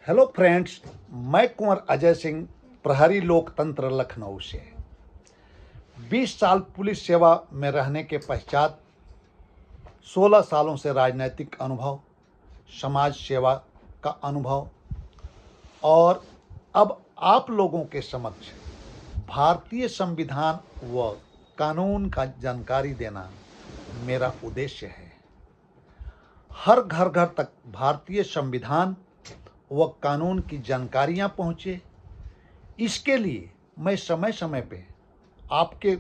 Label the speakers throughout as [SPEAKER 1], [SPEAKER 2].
[SPEAKER 1] Hello friends, मैं कुंवर अजय सिंह, प्रहरी लोकतंत्र लखनऊ से। 20 साल पुलिस सेवा में रहने के पश्चात 16 सालों से राजनैतिक अनुभव, समाज सेवा का अनुभव और अब आप लोगों के समक्ष भारतीय संविधान व कानून का जानकारी देना मेरा उद्देश्य है। हर घर घर तक भारतीय संविधान व कानून की जानकारियाँ पहुँचे, इसके लिए मैं समय समय पे आपके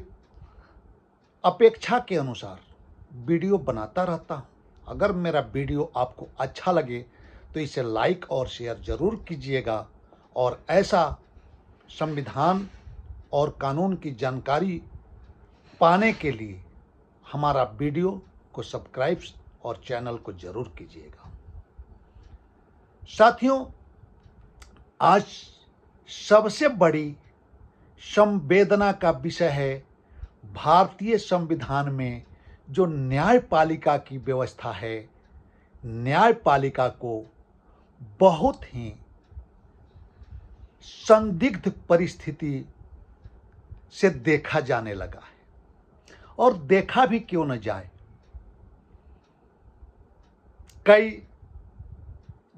[SPEAKER 1] अपेक्षा के अनुसार वीडियो बनाता रहता हूँ। अगर मेरा वीडियो आपको अच्छा लगे तो इसे लाइक और शेयर ज़रूर कीजिएगा और ऐसा संविधान और कानून की जानकारी पाने के लिए हमारा वीडियो को सब्सक्राइब और चैनल को ज़रूर कीजिएगा। साथियों, आज सबसे बड़ी संवेदना का विषय है भारतीय संविधान में जो न्यायपालिका की व्यवस्था है। न्यायपालिका को बहुत ही संदिग्ध परिस्थिति से देखा जाने लगा है, और देखा भी क्यों न जाए। कई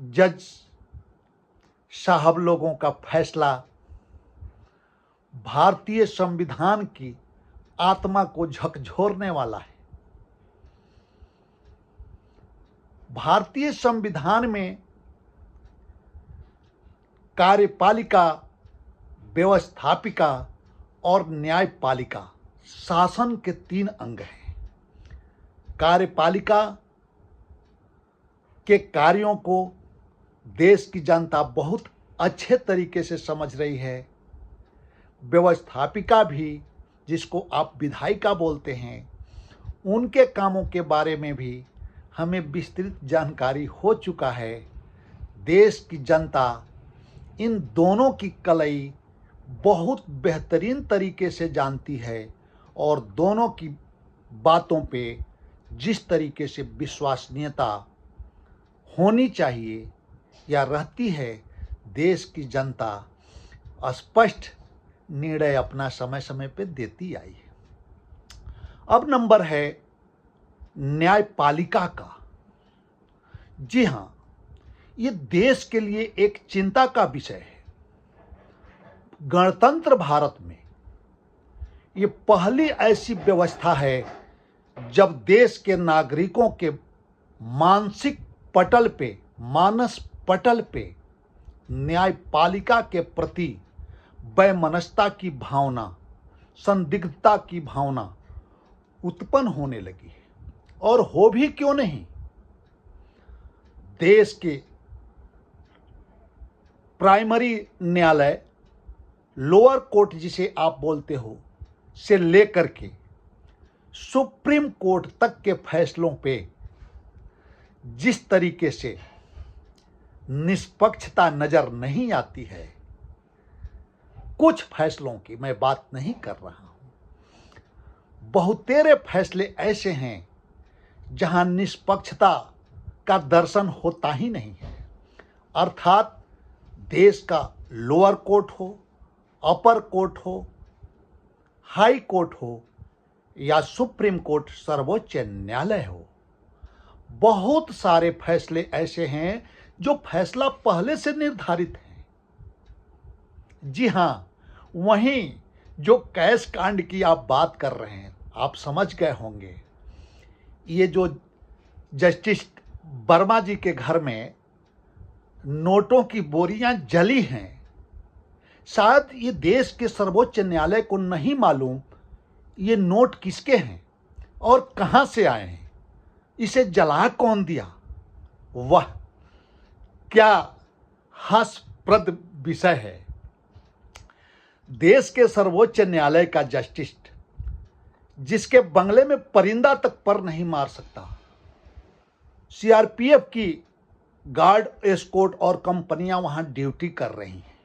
[SPEAKER 1] जज साहब लोगों का फैसला भारतीय संविधान की आत्मा को झकझोरने वाला है। भारतीय संविधान में कार्यपालिका, व्यवस्थापिका और न्यायपालिका शासन के 3 अंग हैं। कार्यपालिका के कार्यों को देश की जनता बहुत अच्छे तरीके से समझ रही है। व्यवस्थापिका भी, जिसको आप विधायिका बोलते हैं, उनके कामों के बारे में भी हमें विस्तृत जानकारी हो चुका है। देश की जनता इन दोनों की कलई बहुत बेहतरीन तरीके से जानती है और दोनों की बातों पे जिस तरीके से विश्वसनीयता होनी चाहिए या रहती है, देश की जनता स्पष्ट निर्णय अपना समय समय पे देती आई है। अब नंबर है न्यायपालिका का। जी हाँ, ये देश के लिए एक चिंता का विषय है। गणतंत्र भारत में ये पहली ऐसी व्यवस्था है जब देश के नागरिकों के मानसिक पटल पे, मानस पटल पे न्यायपालिका के प्रति वैमनस्यता की भावना, संदिग्धता की भावना उत्पन्न होने लगी है। और हो भी क्यों नहीं। देश के प्राइमरी न्यायालय, लोअर कोर्ट जिसे आप बोलते हो, से लेकर के सुप्रीम कोर्ट तक के फैसलों पे जिस तरीके से निष्पक्षता नजर नहीं आती है, कुछ फैसलों की मैं बात नहीं कर रहा हूं, बहुतेरे फैसले ऐसे हैं जहां निष्पक्षता का दर्शन होता ही नहीं है। अर्थात देश का लोअर कोर्ट हो, अपर कोर्ट हो, हाई कोर्ट हो या सुप्रीम कोर्ट, सर्वोच्च न्यायालय हो, बहुत सारे फैसले ऐसे हैं जो फैसला पहले से निर्धारित है। जी हाँ, वहीं जो कैश कांड की आप बात कर रहे हैं, आप समझ गए होंगे। ये जो जस्टिस वर्मा जी के घर में नोटों की बोरियां जली हैं, शायद ये देश के सर्वोच्च न्यायालय को नहीं मालूम ये नोट किसके हैं और कहां से आए हैं, इसे जला कौन दिया। वह क्या हास्यप्रद विषय है। देश के सर्वोच्च न्यायालय का जस्टिस, जिसके बंगले में परिंदा तक पर नहीं मार सकता, सीआरपीएफ की गार्ड, एस्कॉर्ट और कंपनियां वहां ड्यूटी कर रही हैं,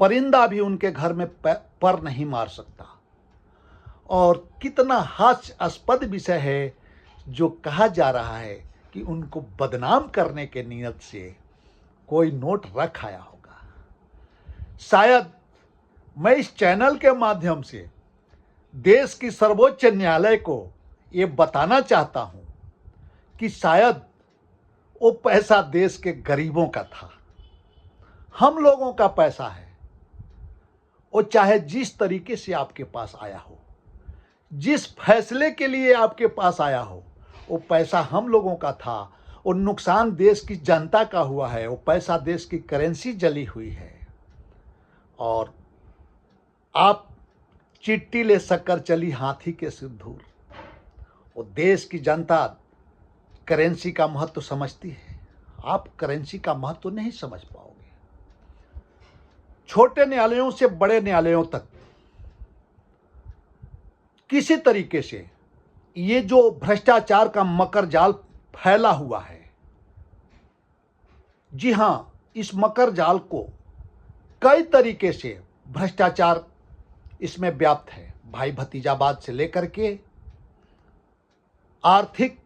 [SPEAKER 1] परिंदा भी उनके घर में पर नहीं मार सकता। और कितना हास्यास्पद विषय है जो कहा जा रहा है कि उनको बदनाम करने के नियत से कोई नोट रख आया होगा। शायद मैं इस चैनल के माध्यम से देश की सर्वोच्च न्यायालय को ये बताना चाहता हूं कि शायद वो पैसा देश के गरीबों का था, हम लोगों का पैसा है। वो चाहे जिस तरीके से आपके पास आया हो, जिस फैसले के लिए आपके पास आया हो, वो पैसा हम लोगों का था। वो नुकसान देश की जनता का हुआ है। वो पैसा देश की करेंसी जली हुई है। और आप चिट्ठी ले शक्कर चली हाथी के सिर धूल। वो देश की जनता करेंसी का महत्व समझती है, आप करेंसी का महत्व नहीं समझ पाओगे। छोटे न्यायालयों से बड़े न्यायालयों तक किसी तरीके से ये जो भ्रष्टाचार का मकर जाल फैला हुआ है, जी हां, इस मकर जाल को कई तरीके से भ्रष्टाचार इसमें व्याप्त है। भाई भतीजावाद से लेकर के आर्थिक,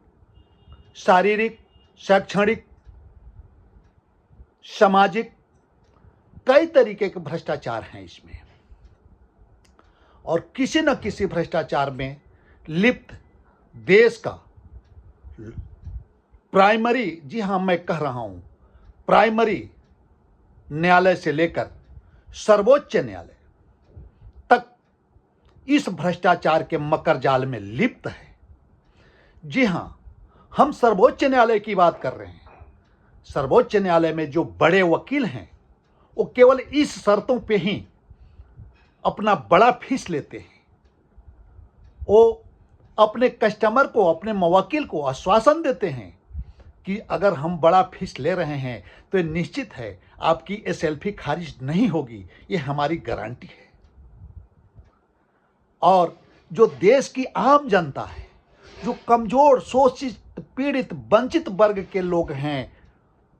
[SPEAKER 1] शारीरिक, शैक्षणिक, सामाजिक, कई तरीके के भ्रष्टाचार हैं इसमें। और किसी न किसी भ्रष्टाचार में लिप्त देश का प्राइमरी, जी हां मैं कह रहा हूं, प्राइमरी न्यायालय से लेकर सर्वोच्च न्यायालय तक इस भ्रष्टाचार के मकर जाल में लिप्त है। जी हां, हम सर्वोच्च न्यायालय की बात कर रहे हैं। सर्वोच्च न्यायालय में जो बड़े वकील हैं, वो केवल इस शर्तों पे ही अपना बड़ा फीस लेते हैं। वो अपने कस्टमर को, अपने मवक्किल को आश्वासन देते हैं कि अगर हम बड़ा फीस ले रहे हैं तो ये निश्चित है आपकी एसएलपी खारिज नहीं होगी, ये हमारी गारंटी है। और जो देश की आम जनता है, जो कमजोर, शोषित, पीड़ित, वंचित वर्ग के लोग हैं,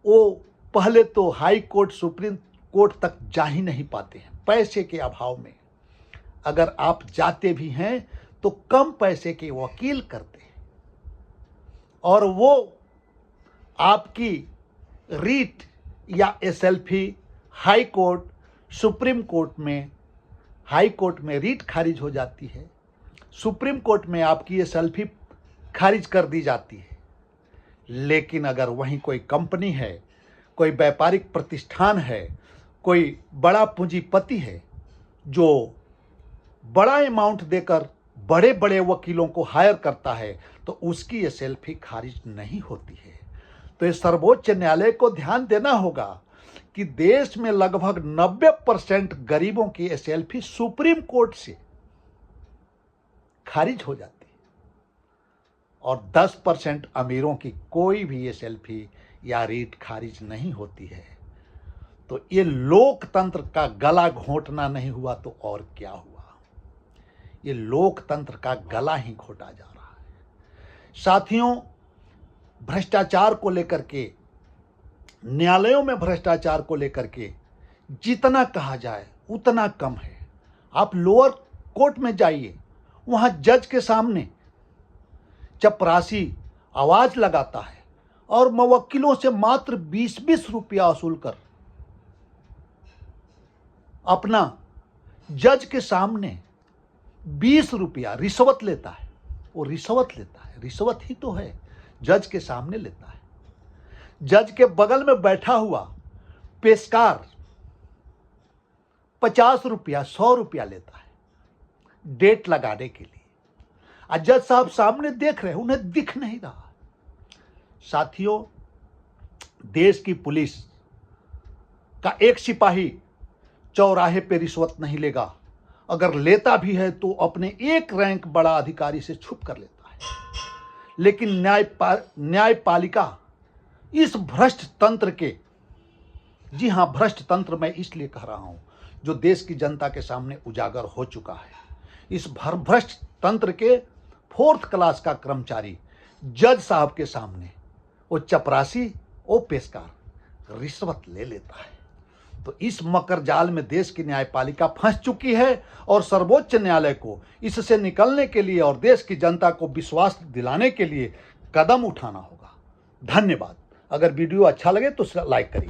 [SPEAKER 1] वो पहले तो हाई कोर्ट, सुप्रीम कोर्ट तक जा ही नहीं पाते हैं पैसे के अभाव में। अगर आप जाते भी हैं तो कम पैसे के वकील करते हैं, और वो आपकी रीट या SLP high court, supreme court में, हाई कोर्ट में रीट खारिज हो जाती है, सुप्रीम कोर्ट में आपकी एसएलपी खारिज कर दी जाती है। लेकिन अगर वहीं कोई कंपनी है, कोई व्यापारिक प्रतिष्ठान है, कोई बड़ा पूंजीपति है जो बड़ा अमाउंट देकर बड़े बड़े वकीलों को हायर करता है, तो उसकी एसएलपी खारिज नहीं होती है। तो ये सर्वोच्च न्यायालय को ध्यान देना होगा कि देश में लगभग 90% गरीबों की एसएलपी सुप्रीम कोर्ट से खारिज हो जाती है, और 10% अमीरों की कोई भी एसएलपी या रीट खारिज नहीं होती है। तो ये लोकतंत्र का गला घोंटना नहीं हुआ तो और क्या हुआ? ये लोकतंत्र का गला ही घोटा जा रहा है। साथियों, भ्रष्टाचार को लेकर के, न्यायालयों में भ्रष्टाचार को लेकर के जितना कहा जाए उतना कम है। आप लोअर कोर्ट में जाइए, वहां जज के सामने चपरासी आवाज लगाता है और मवक्किलों से मात्र 20-20 रुपया वसूल कर अपना जज के सामने 20 रुपया रिश्वत लेता है। वो रिश्वत लेता है, रिश्वत ही तो है, जज के सामने लेता है। जज के बगल में बैठा हुआ पेशकार 50 रुपया, 100 रुपया लेता है डेट लगाने के लिए। और जज साहब सामने देख रहे हैं, उन्हें दिख नहीं रहा। साथियों, देश की पुलिस का एक सिपाही चौराहे पे रिश्वत नहीं लेगा। अगर लेता भी है तो अपने एक रैंक बड़ा अधिकारी से छुप कर लेता है। लेकिन न्यायपालिका इस भ्रष्ट तंत्र के, जी हां, भ्रष्ट तंत्र मैं इसलिए कह रहा हूं जो देश की जनता के सामने उजागर हो चुका है। इस भ्रष्ट तंत्र के 4th क्लास का कर्मचारी जज साहब के सामने वो चपरासी, वो पेशकार रिश्वत ले लेता है। तो इस मकर जाल में देश की न्यायपालिका फंस चुकी है, और सर्वोच्च न्यायालय को इससे निकलने के लिए और देश की जनता को विश्वास दिलाने के लिए कदम उठाना होगा। धन्यवाद। अगर वीडियो अच्छा लगे तो लाइक करिए।